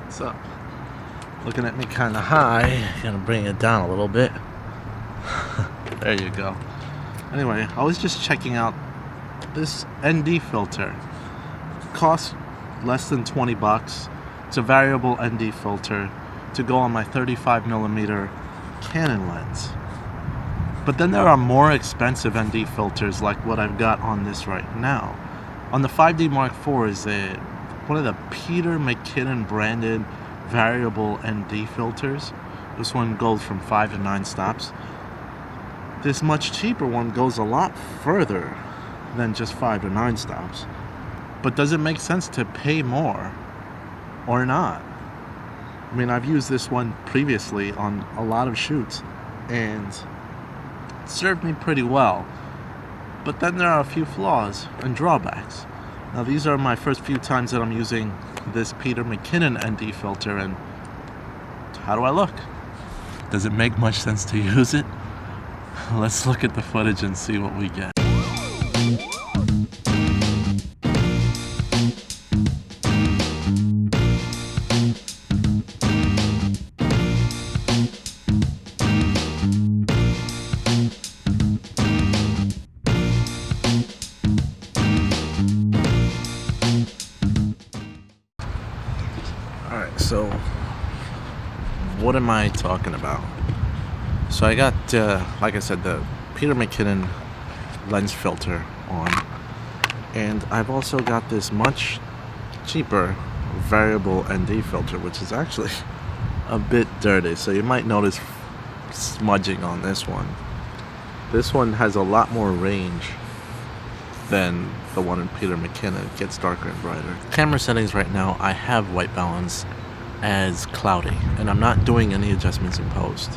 What's up? Looking at me kind of high. Gonna bring it down a little bit. There you go. Anyway, I was just checking out this ND filter. Costs less than 20 bucks. It's a variable ND filter to go on my 35mm Canon lens. But then there are more expensive ND filters like what I've got on this right now. On the 5D Mark IV is one of the Peter Mckinnon branded variable ND filters. This one goes from 5 to 9 stops. This much cheaper one goes a lot further than just 5 to 9 stops. But does it make sense to pay more or not? I mean, I've used this one previously on a lot of shoots and it served me pretty well. But then there are a few flaws and drawbacks. Now these are my first few times that I'm using this Peter Mckinnon ND filter, and how do I look? Does it make much sense to use it? Let's look at the footage and see what we get. Alright, so what am I talking about? So I got, like I said, the Peter Mckinnon lens filter on, and I've also got this much cheaper variable ND filter, which is actually a bit dirty, so you might notice smudging on this one. This one has a lot more range than the one in Peter Mckinnon. It gets darker and brighter. Camera settings right now, I have white balance as cloudy, and I'm not doing any adjustments in post.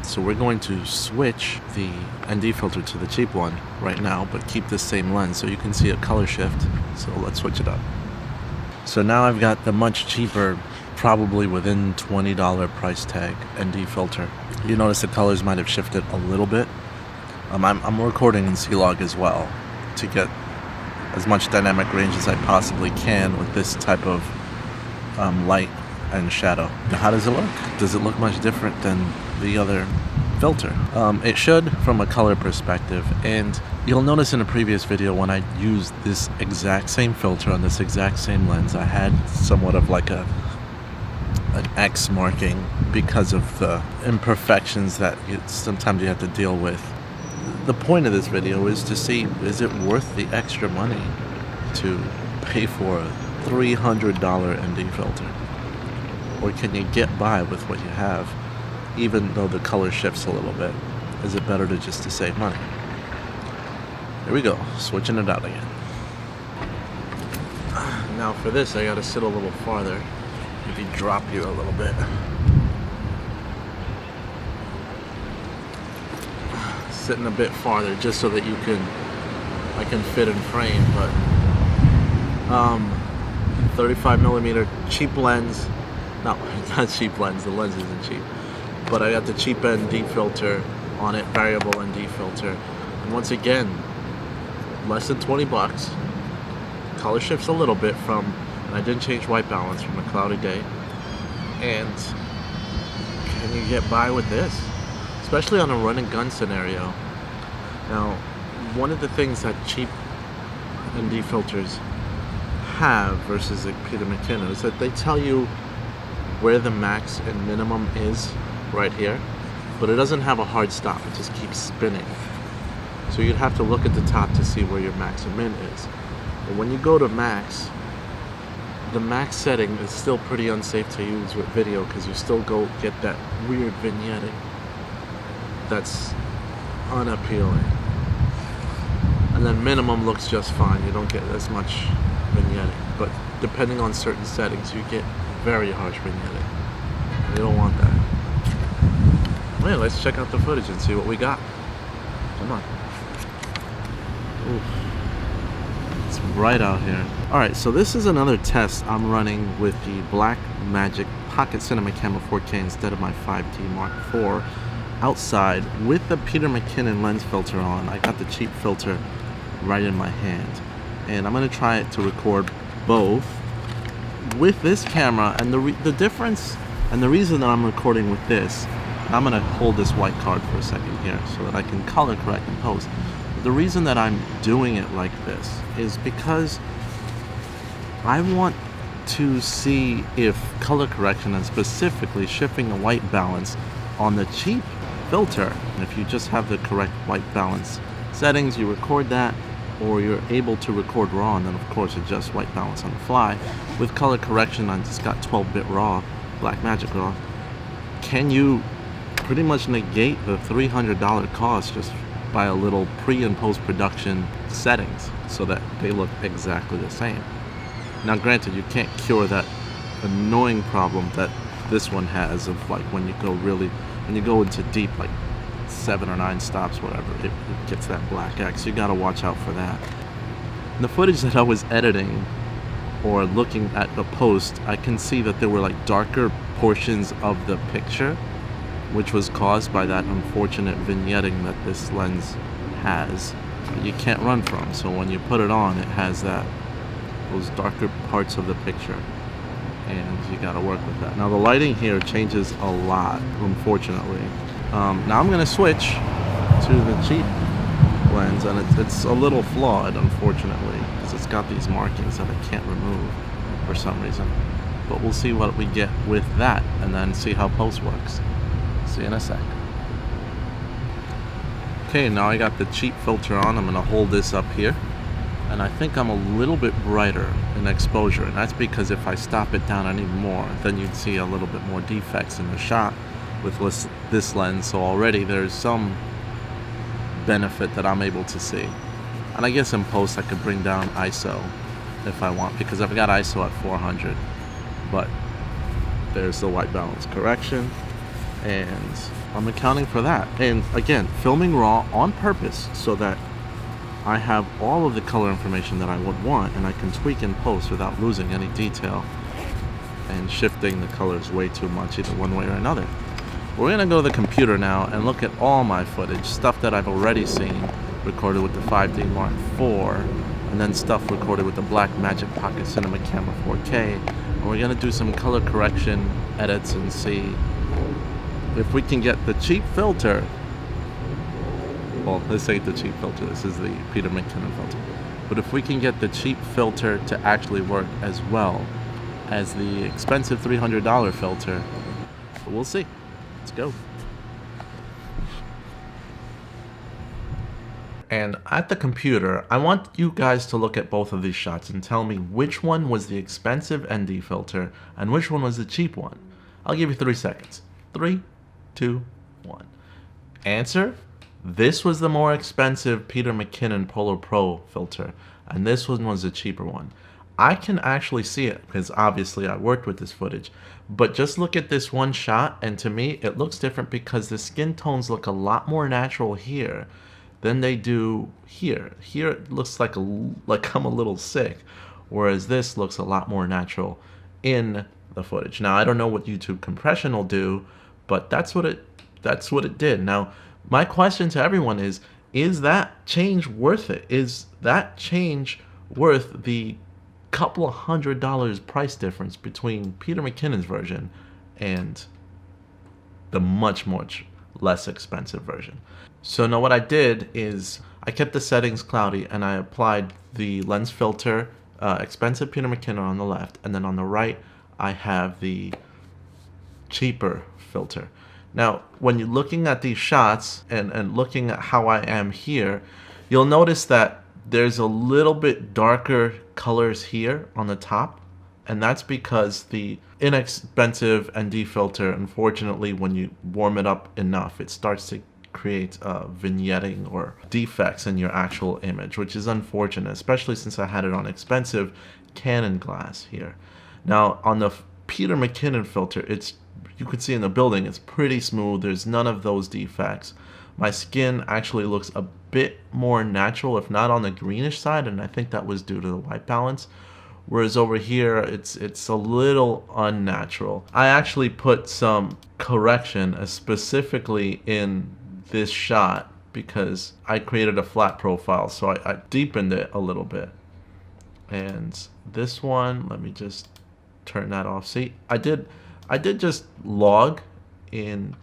So we're going to switch the ND filter to the cheap one right now, but keep the same lens so you can see a color shift. So let's switch it up. So now I've got the much cheaper, probably within $20 price tag ND filter. You notice the colors might have shifted a little bit. I'm recording in C-Log as well to get as much dynamic range as I possibly can with this type of light and shadow. Now, how does it look? Does it look much different than the other filter? It should from a color perspective, and you'll notice in a previous video when I used this exact same filter on this exact same lens, I had somewhat of like an X marking because of the imperfections that sometimes you have to deal with. The point of this video is to see, is it worth the extra money to pay for a $300 ND filter? Or can you get by with what you have, even though the color shifts a little bit? Is it better to just to save money? Here we go, switching it out again. Now for this, I gotta sit a little farther. Maybe drop you a little bit. Sitting a bit farther just so that I can fit in frame, but 35mm cheap lens. No, not cheap lens, the lens isn't cheap. But I got the cheap ND filter on it, variable ND filter. And once again, less than 20 bucks. Color shifts a little bit and I didn't change white balance from a cloudy day. And can you get by with this? Especially on a run and gun scenario. Now, one of the things that cheap ND filters have versus the Peter Mckinnon is that they tell you where the max and minimum is right here, but it doesn't have a hard stop. It just keeps spinning. So you'd have to look at the top to see where your max and min is. But when you go to max, the max setting is still pretty unsafe to use with video because you still get that weird vignetting that's unappealing. And then minimum looks just fine. You don't get as much vignetting, but depending on certain settings, you get very harsh vignetting. You don't want that. Well, let's check out the footage and see what we got. Come on. Oof. It's bright out here. Alright, so this is another test I'm running with the Blackmagic Pocket Cinema Camera 4K instead of my 5D Mark IV outside with the Peter Mckinnon lens filter on. I got the cheap filter right in my hand, and I'm going to try it to record both with this camera, and the difference and the reason that I'm recording with this, I'm gonna hold this white card for a second here so that I can color correct and post. The reason that I'm doing it like this is because I want to see if color correction, and specifically shifting the white balance on the cheap filter, and if you just have the correct white balance settings, you record that, or you're able to record raw and then of course adjust white balance on the fly. With color correction, I just got 12-bit raw, Blackmagic raw. Can you pretty much negate the $300 cost just by a little pre and post production settings so that they look exactly the same? Now granted, you can't cure that annoying problem that this one has of like when you go into deep, like 7 or 9 stops, whatever, it gets that black X. You gotta watch out for that. In the footage that I was editing or looking at the post, I can see that there were like darker portions of the picture, which was caused by that unfortunate vignetting that this lens has that you can't run from. So when you put it on, it has those darker parts of the picture, and you gotta work with that. Now the lighting here changes a lot, unfortunately. Now I'm gonna switch to the cheap lens, and it's a little flawed, unfortunately, because it's got these markings that I can't remove for some reason. But we'll see what we get with that, and then see how post works. See you in a sec. Okay, now I got the cheap filter on. I'm gonna hold this up here, and I think I'm a little bit brighter in exposure, and that's because if I stop it down any more, then you'd see a little bit more defects in the shot with this lens. So already there's some benefit that I'm able to see. And I guess in post I could bring down ISO if I want, because I've got ISO at 400. But there's the white balance correction, and I'm accounting for that. And again, filming raw on purpose so that I have all of the color information that I would want, and I can tweak in post without losing any detail and shifting the colors way too much either one way or another. We're gonna go to the computer now and look at all my footage, stuff that I've already seen recorded with the 5D Mark IV, and then stuff recorded with the Blackmagic Pocket Cinema Camera 4K. And we're gonna do some color correction edits and see if we can get the cheap filter. Well, this ain't the cheap filter, this is the Peter Mckinnon filter. But if we can get the cheap filter to actually work as well as the expensive $300 filter, we'll see. Let's go. And at the computer, I want you guys to look at both of these shots and tell me which one was the expensive ND filter and which one was the cheap one. I'll give you 3 seconds. 3, 2, 1. Answer: this was the more expensive Peter Mckinnon Polar Pro filter, and this one was the cheaper one. I can actually see it because obviously I worked with this footage, but just look at this one shot, and to me it looks different because the skin tones look a lot more natural here than they do here. Here it looks like I'm a little sick, whereas this looks a lot more natural in the footage. Now I don't know what YouTube compression will do, but that's what it did. Now my question to everyone is that change worth it? Is that change worth the couple of $100 price difference between Peter Mckinnon's version and the much less expensive version? So now what I did is I kept the settings cloudy and I applied the lens filter, expensive Peter Mckinnon on the left, and then on the right I have the cheaper filter. Now when you're looking at these shots and looking at how I am here, you'll notice that there's a little bit darker colors here on the top, and that's because the inexpensive ND filter, unfortunately, when you warm it up enough, it starts to create vignetting or defects in your actual image, which is unfortunate, especially since I had it on expensive Canon glass here. Now on the Peter Mckinnon filter, you can see in the building it's pretty smooth. There's none of those defects. My skin actually looks a bit more natural, if not on the greenish side, and I think that was due to the white balance. Whereas over here, it's a little unnatural. I actually put some correction specifically in this shot because I created a flat profile, so I deepened it a little bit. And this one, let me just turn that off. See, I did just log in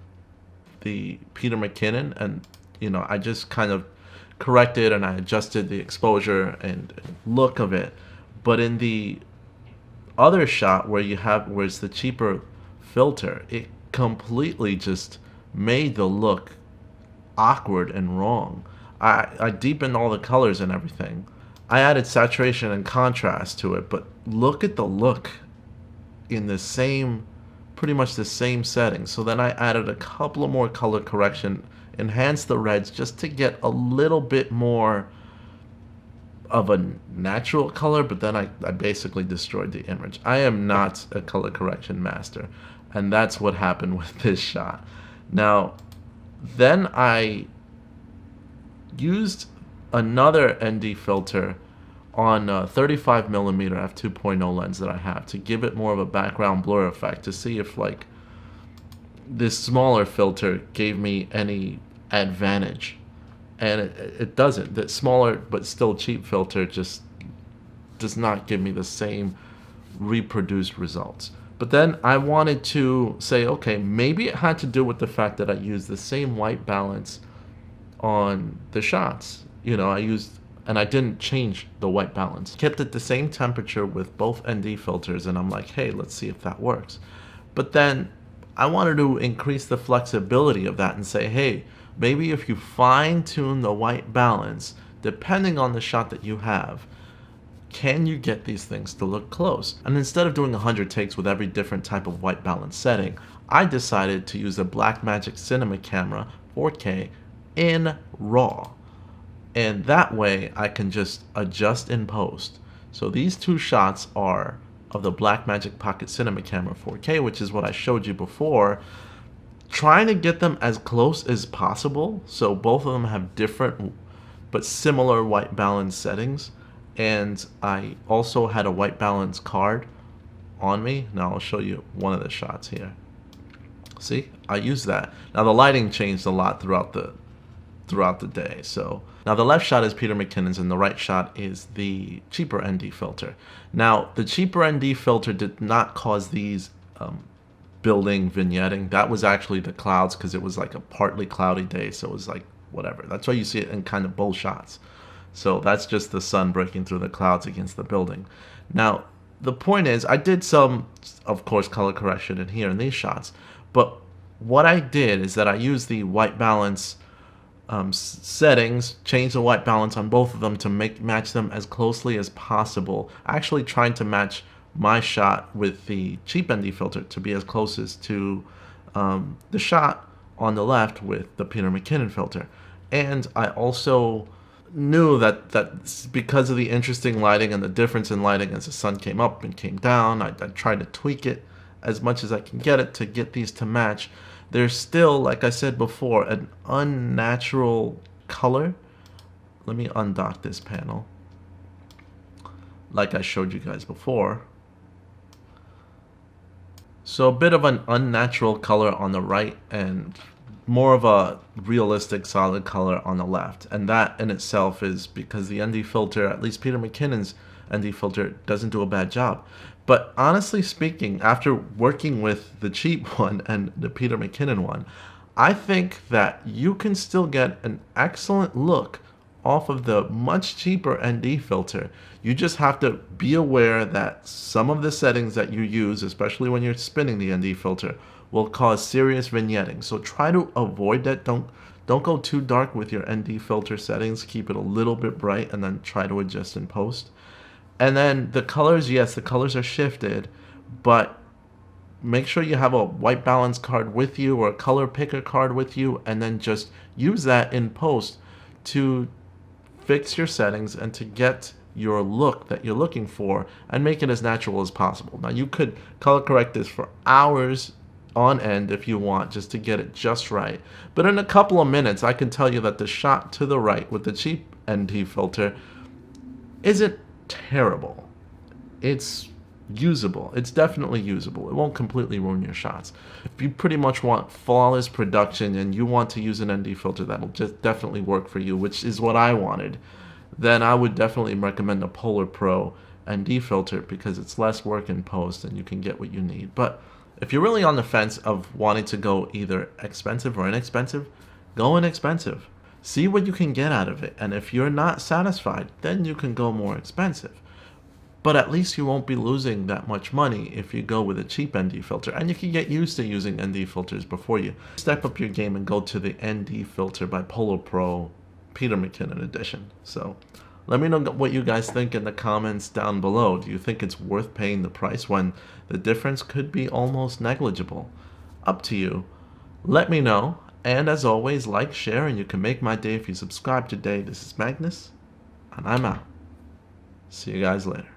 the Peter Mckinnon, and I just kind of corrected and I adjusted the exposure and look of it. But in the other shot where it's the cheaper filter, it completely just made the look awkward and wrong. I deepened all the colors and everything. I added saturation and contrast to it, but look at the look in the same, pretty much the same setting. So then I added a couple of more color correction, enhanced the reds just to get a little bit more of a natural color, but then I basically destroyed the image. I am not a color correction master, and that's what happened with this shot. Now, then I used another ND filter on a 35mm f2.0 lens that I have to give it more of a background blur effect, to see if like this smaller filter gave me any advantage. And it doesn't. That smaller but still cheap filter just does not give me the same reproduced results. But then I wanted to say, okay, maybe it had to do with the fact that I used the same white balance on the shots. And I didn't change the white balance. Kept it the same temperature with both ND filters, and I'm like, hey, let's see if that works. But then I wanted to increase the flexibility of that and say, hey, maybe if you fine-tune the white balance, depending on the shot that you have, can you get these things to look close? And instead of doing 100 takes with every different type of white balance setting, I decided to use a Blackmagic Cinema camera 4K in RAW. And that way I can just adjust in post. So these two shots are of the Blackmagic Pocket Cinema Camera 4K, which is what I showed you before, trying to get them as close as possible. So both of them have different but similar white balance settings. And I also had a white balance card on me. Now I'll show you one of the shots here. See, I used that. Now the lighting changed a lot throughout the day. So now the left shot is Peter Mckinnon's and the right shot is the cheaper ND filter. Now the cheaper ND filter did not cause these building vignetting. That was actually the clouds, because it was like a partly cloudy day, so it was like whatever. That's why you see it in kind of both shots. So that's just the sun breaking through the clouds against the building. Now the point is, I did some, of course, color correction in here in these shots, but what I did is that I used the white balance settings, change the white balance on both of them to match them as closely as possible. Actually trying to match my shot with the cheap ND filter to be as close as to the shot on the left with the Peter Mckinnon filter. And I also knew that because of the interesting lighting and the difference in lighting as the sun came up and came down, I tried to tweak it as much as I can get it to get these to match. There's still, like I said before, an unnatural color. Let me undock this panel, like I showed you guys before. So a bit of an unnatural color on the right and more of a realistic solid color on the left. And that in itself is because the ND filter, at least Peter Mckinnon's ND filter, doesn't do a bad job. But honestly speaking, after working with the cheap one and the Peter Mckinnon one, I think that you can still get an excellent look off of the much cheaper ND filter. You just have to be aware that some of the settings that you use, especially when you're spinning the ND filter, will cause serious vignetting. So try to avoid that. Don't go too dark with your ND filter settings. Keep it a little bit bright and then try to adjust in post. And then the colors, yes, the colors are shifted, but make sure you have a white balance card with you or a color picker card with you, and then just use that in post to fix your settings and to get your look that you're looking for and make it as natural as possible. Now you could color correct this for hours on end if you want, just to get it just right. But in a couple of minutes, I can tell you that the shot to the right with the cheap ND filter isn't terrible. It's usable. It's definitely usable. It won't completely ruin your shots. If you pretty much want flawless production and you want to use an ND filter that'll just definitely work for you, which is what I wanted, then I would definitely recommend a Polar Pro ND filter because it's less work in post and you can get what you need. But if you're really on the fence of wanting to go either expensive or inexpensive, go inexpensive. See what you can get out of it, and if you're not satisfied, then you can go more expensive. But at least you won't be losing that much money if you go with a cheap ND filter, and you can get used to using ND filters before you step up your game and go to the ND filter by Polo Pro Peter Mckinnon edition. So let me know what you guys think in the comments down below. Do you think it's worth paying the price when the difference could be almost negligible? Up to you. Let me know. And as always, like, share, and you can make my day if you subscribe today. This is Magnus, and I'm out. See you guys later.